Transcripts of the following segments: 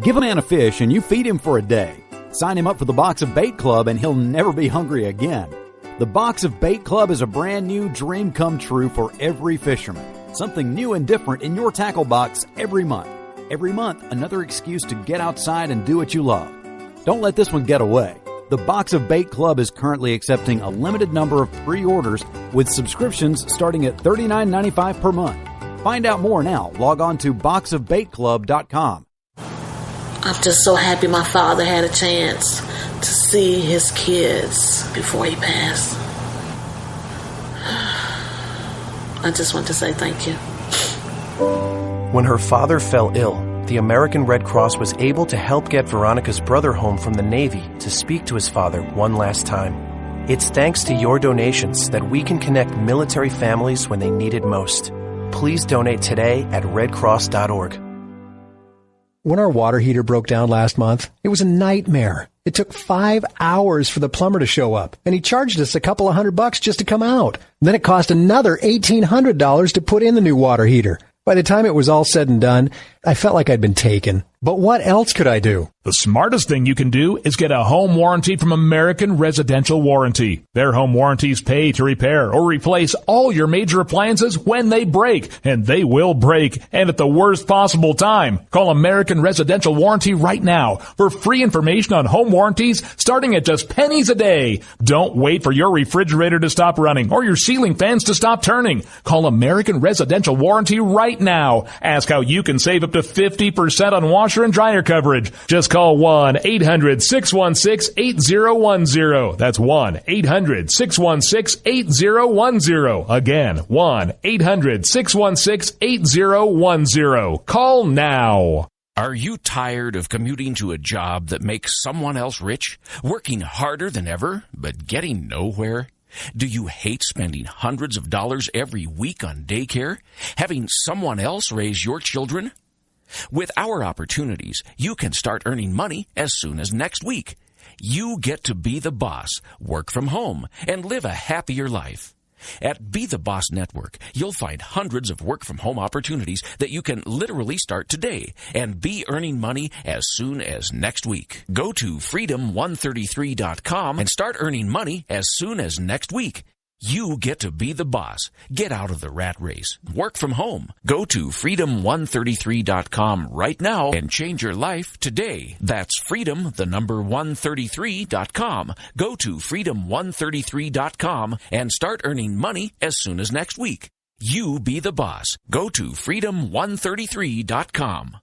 Give a man a fish and you feed him for a day. Sign him up for the Box of Bait Club and he'll never be hungry again. The Box of Bait Club is a brand new dream come true for every fisherman. Something new and different in your tackle box every month. Every month, another excuse to get outside and do what you love. Don't let this one get away. The Box of Bait Club is currently accepting a limited number of pre-orders with subscriptions starting at $39.95 per month. Find out more now. Log on to boxofbaitclub.com. I'm just so happy my father had a chance to see his kids before he passed. I just want to say thank you. When her father fell ill, the American Red Cross was able to help get Veronica's brother home from the Navy to speak to his father one last time. It's thanks to your donations that we can connect military families when they need it most. Please donate today at redcross.org. When our water heater broke down last month, it was a nightmare. It took 5 hours for the plumber to show up, and he charged us a couple of $100 just to come out. Then it cost another $1,800 to put in the new water heater. By the time it was all said and done, I felt like I'd been taken. But what else could I do? The smartest thing you can do is get a home warranty from American Residential Warranty. Their home warranties pay to repair or replace all your major appliances when they break, and they will break, and at the worst possible time. Call American Residential Warranty right now for free information on home warranties starting at just pennies a day. Don't wait for your refrigerator to stop running or your ceiling fans to stop turning. Call American Residential Warranty right now. Ask how you can save up to 50% on washer and dryer coverage. Just call 1-800-616-8010. That's 1-800-616-8010. Again, 1-800-616-8010. Call now. Are you tired of commuting to a job that makes someone else rich? Working harder than ever, but getting nowhere? Do you hate spending hundreds of dollars every week on daycare? Having someone else raise your children? With our opportunities, you can start earning money as soon as next week. You get to be the boss, work from home, and live a happier life. At Be the Boss Network, you'll find hundreds of work-from-home opportunities that you can literally start today and be earning money as soon as next week. Go to freedom133.com and start earning money as soon as next week. You get to be the boss. Get out of the rat race. Work from home. Go to freedom133.com right now and change your life today. That's freedom133.com. Go to freedom133.com and start earning money as soon as next week. You be the boss. Go to freedom133.com.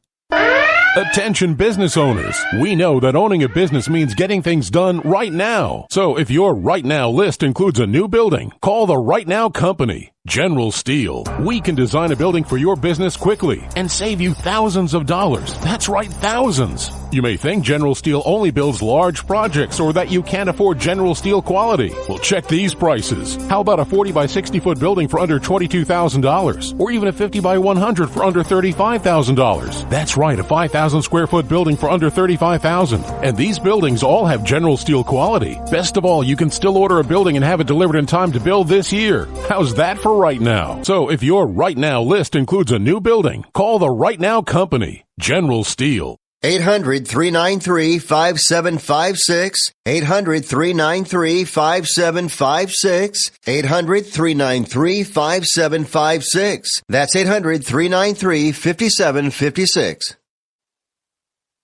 Attention business owners. We know that owning a business means getting things done right now. So if your right now list includes a new building, call the Right Now Company. General Steel. We can design a building for your business quickly and save you thousands of dollars. That's right, thousands. You may think General Steel only builds large projects or that you can't afford General Steel quality. Well, check these prices. How about a 40 by 60 foot building for under $22,000? Or even a 50 by 100 for under $35,000? That's right, a 5,000 square foot building for under $35,000. And these buildings all have General Steel quality. Best of all, you can still order a building and have it delivered in time to build this year. How's that for right now? So if your right now list includes a new building, call the Right Now Company, General Steel. 800-393-5756. 800-393-5756. 800-393-5756. That's 800-393-5756.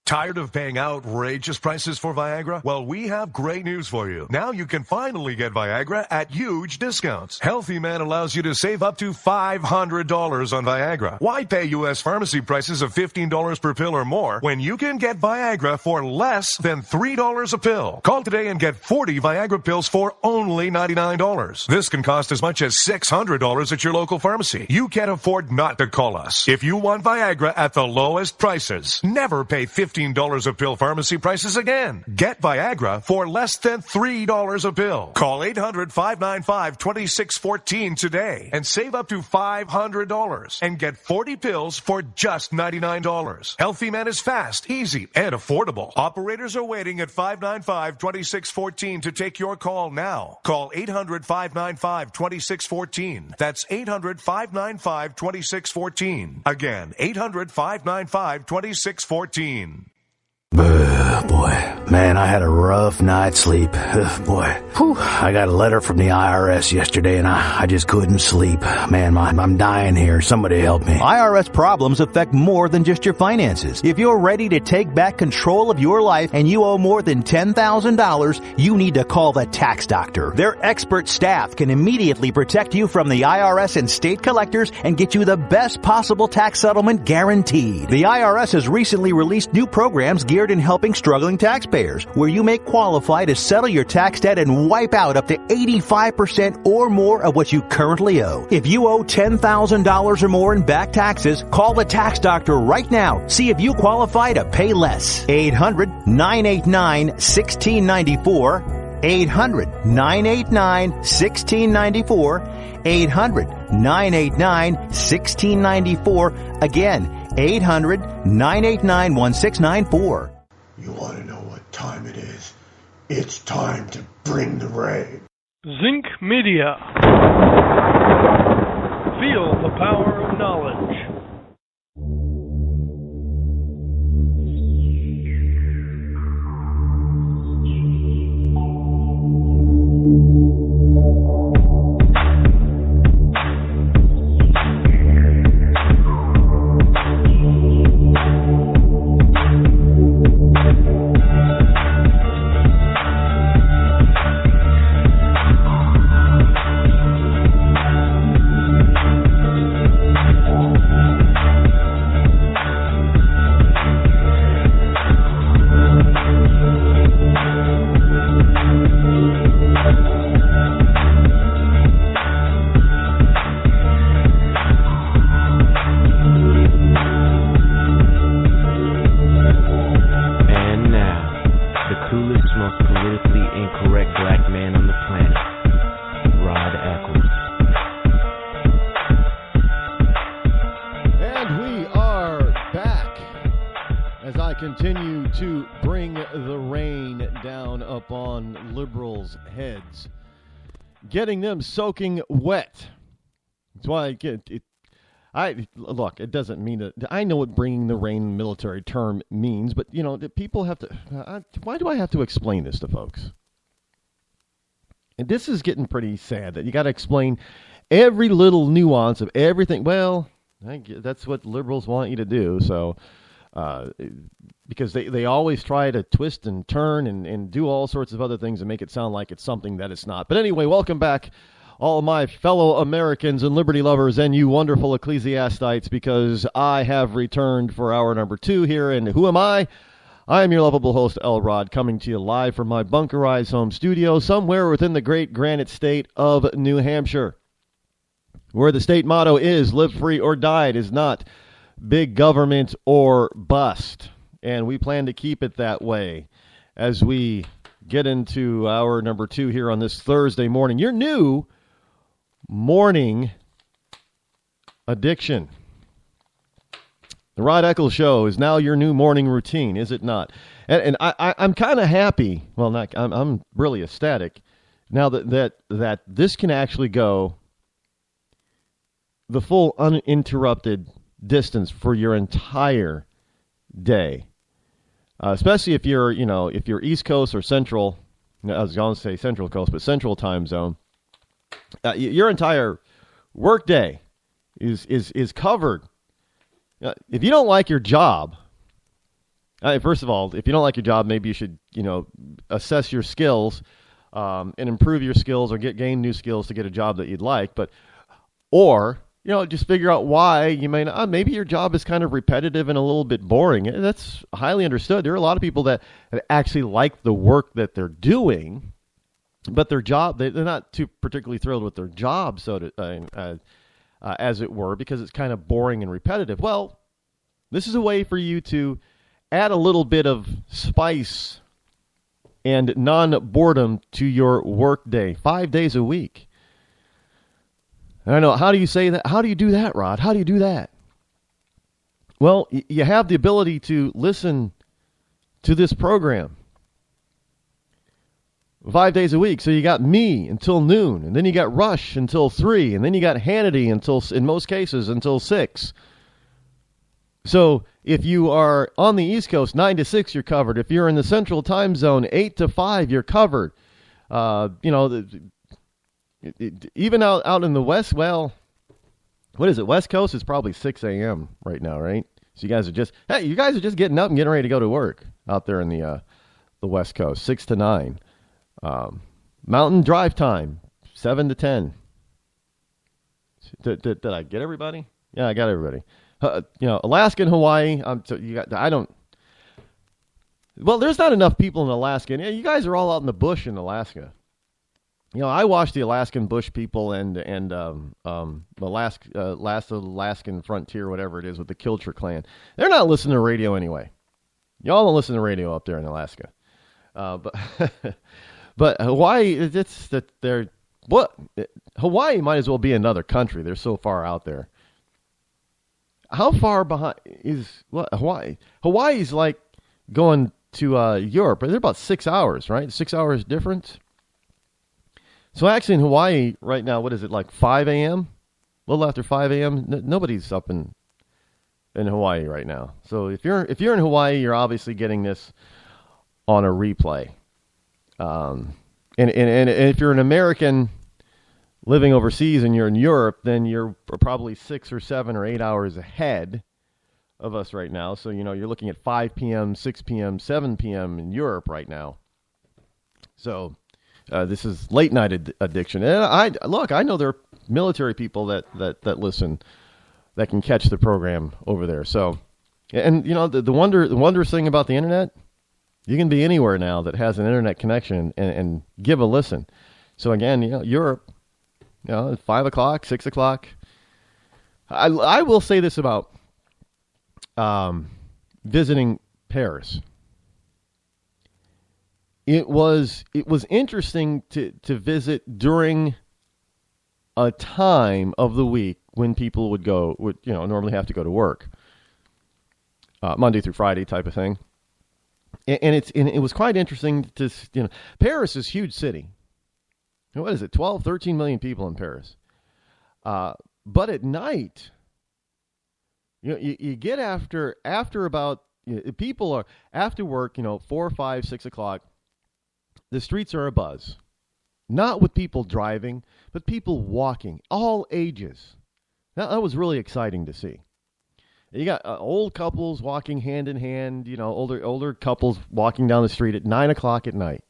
Tired of paying outrageous prices for Viagra? Well, we have great news for you. Now you can finally get Viagra at huge discounts. Healthy Man allows you to save up to $500 on Viagra. Why pay U.S. pharmacy prices of $15 per pill or more when you can get Viagra for less than $3 a pill? Call today and get 40 Viagra pills for only $99. This can cost as much as $600 at your local pharmacy. You can't afford not to call us. If you want Viagra at the lowest prices, never pay $15 a pill pharmacy prices again. Get Viagra for less than $3 a pill. Call 800-595-2614 today and save up to $500 and get 40 pills for just $99. Healthy Man is fast, easy, and affordable. Operators are waiting at 595-2614 to take your call now. Call 800-595-2614. That's 800-595-2614. Again, 800-595-2614. Boy, man, I had a rough night's sleep. Whew. I got a letter from the IRS yesterday, and I just couldn't sleep. Man, I'm dying here. Somebody help me. IRS problems affect more than just your finances. If you're ready to take back control of your life and you owe more than $10,000, you need to call the tax doctor. Their expert staff can immediately protect you from the IRS and state collectors and get you the best possible tax settlement guaranteed. The IRS has recently released new programs geared in helping struggling taxpayers, where you may qualify to settle your tax debt and wipe out up to 85% or more of what you currently owe. If you owe $10,000 or more in back taxes, call the tax doctor right now. See if you qualify to pay less. 800-989-1694. 800-989-1694. 800-989-1694. Again, 800-989-1694. You want to know what time it is? It's time to bring the rain. Zinc Media. Feel the power of knowledge. Getting them soaking wet. That's why I get it. Look, it doesn't mean that. I know what bringing the rain military term means, but you know, people have to. Why do I have to explain this to folks? And this is getting pretty sad that you got to explain every little nuance of everything. Well, that's what liberals want you to do. So, because they always try to twist and turn and do all sorts of other things and make it sound like it's something that it's not. But anyway, welcome back, all my fellow Americans and liberty lovers and you wonderful ecclesiastites, because I have returned for hour number 2 here. And who am I? I am your lovable host, Rod, coming to you live from my bunkerized home studio somewhere within the great granite state of New Hampshire, where the state motto is live free or die. It is not big government or bust. And we plan to keep it that way as we get into hour number 2 here on this Thursday morning. Your new morning addiction. The Rod Eccles Show is now your new morning routine, is it not? And I'm kind of happy. Well, I'm really ecstatic now that this can actually go the full uninterrupted distance for your entire day. Especially if you're East Coast or Central, I was going to say Central Coast, but Central time zone, your entire workday is covered. If you don't like your job, first of all, if you don't like your job, maybe you should, assess your skills and improve your skills or gain new skills to get a job that you'd like. Or just figure out why you may not. Maybe your job is kind of repetitive and a little bit boring. That's highly understood. There are a lot of people that actually like the work that they're doing, but their job, they're not too particularly thrilled with their job, as it were, because it's kind of boring and repetitive. Well, this is a way for you to add a little bit of spice and non-boredom to your work day, 5 days a week. I know. How do you say that? How do you do that, Rod? How do you do that? Well, you have the ability to listen to this program 5 days a week. So you got me until noon, and then you got Rush until 3, and then you got Hannity until, in most cases, until 6. So if you are on the East Coast, 9 to 6, you're covered. If you're in the Central Time Zone, 8 to 5, you're covered. Even out in the West, well, what is it? West Coast is probably 6 a.m. right now, right? So you guys are just getting up and getting ready to go to work out there in the West Coast, 6 to 9. Mountain drive time, 7 to 10. Did I get everybody? Yeah, I got everybody. Alaska and Hawaii. Well, there's not enough people in Alaska. And you guys are all out in the bush in Alaska. I watch the Alaskan bush people and last Alaskan frontier, whatever it is, with the Kilcher clan. They're not listening to radio anyway. Y'all don't listen to radio up there in Alaska. But Hawaii, Hawaii might as well be another country. They're so far out there. How far behind is Hawaii? Hawaii's like going to Europe. They're about 6 hours, right? 6 hours difference. So actually in Hawaii right now, what is it, like 5 a.m.? A little after 5 a.m.? Nobody's up in Hawaii right now. So if you're in Hawaii, you're obviously getting this on a replay. And if you're an American living overseas and you're in Europe, then you're probably 6 or 7 or 8 hours ahead of us right now. So, you're looking at 5 p.m., 6 p.m., 7 p.m. in Europe right now. So this is late night addiction. And I know there are military people that listen that can catch the program over there. So, and the wondrous thing about the internet, you can be anywhere now that has an internet connection and give a listen. So again, Europe, 5 o'clock, 6 o'clock. I will say this about visiting Paris. It was interesting to visit during a time of the week when people would normally have to go to work, Monday through Friday type of thing. And it was quite interesting to, Paris is a huge city. What is it? 12, 13 million people in Paris. But at night, you get after about, people are after work, 4, 5, 6 o'clock. The streets are abuzz. Not with people driving, but people walking, all ages. That was really exciting to see. You got old couples walking hand in hand, older couples walking down the street at 9 o'clock at night.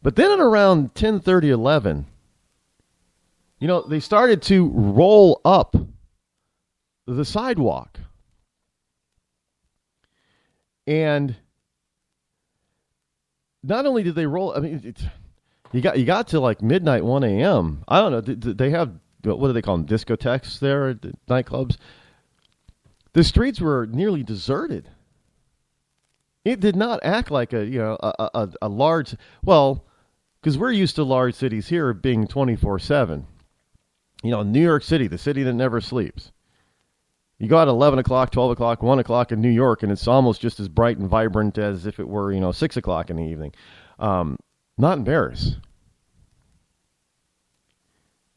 But then at around 10:30, 11, they started to roll up the sidewalk. And not only did they roll, you got to like midnight, 1 a.m. I don't know. They have, what do they call them, discotheques there at the nightclubs? The streets were nearly deserted. It did not act like a large, well, because we're used to large cities here being 24/7. New York City, the city that never sleeps. You go out at 11 o'clock, 12 o'clock, 1 o'clock in New York, and it's almost just as bright and vibrant as if it were, 6 o'clock in the evening. Not in Paris.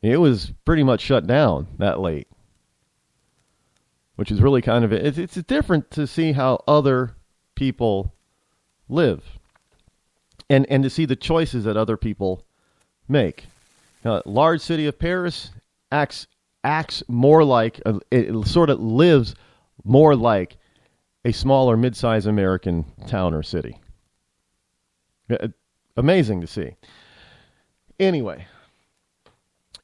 It was pretty much shut down that late, which is really kind of it. It's different to see how other people live and to see the choices that other people make. Large city of Paris acts more like, it sort of lives more like a smaller, mid-sized American town or city. Amazing to see. Anyway,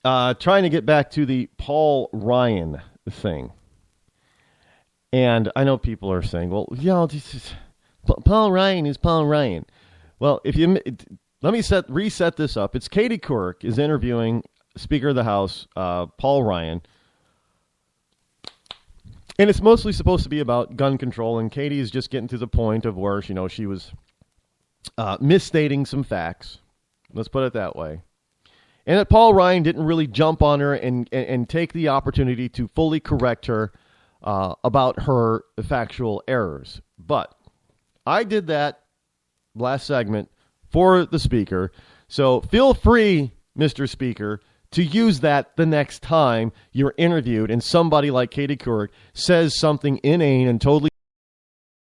trying to get back to the Paul Ryan thing. And I know people are saying, well, this is, Paul Ryan is Paul Ryan. Well, let me reset this up. It's Katie Couric is interviewing Speaker of the House, Paul Ryan. And it's mostly supposed to be about gun control, and Katie is just getting to the point of where, she was misstating some facts. Let's put it that way. And that Paul Ryan didn't really jump on her and take the opportunity to fully correct her about her factual errors. But I did that last segment for the Speaker. So feel free, Mr. Speaker, to use that the next time you're interviewed and somebody like Katie Couric says something inane and totally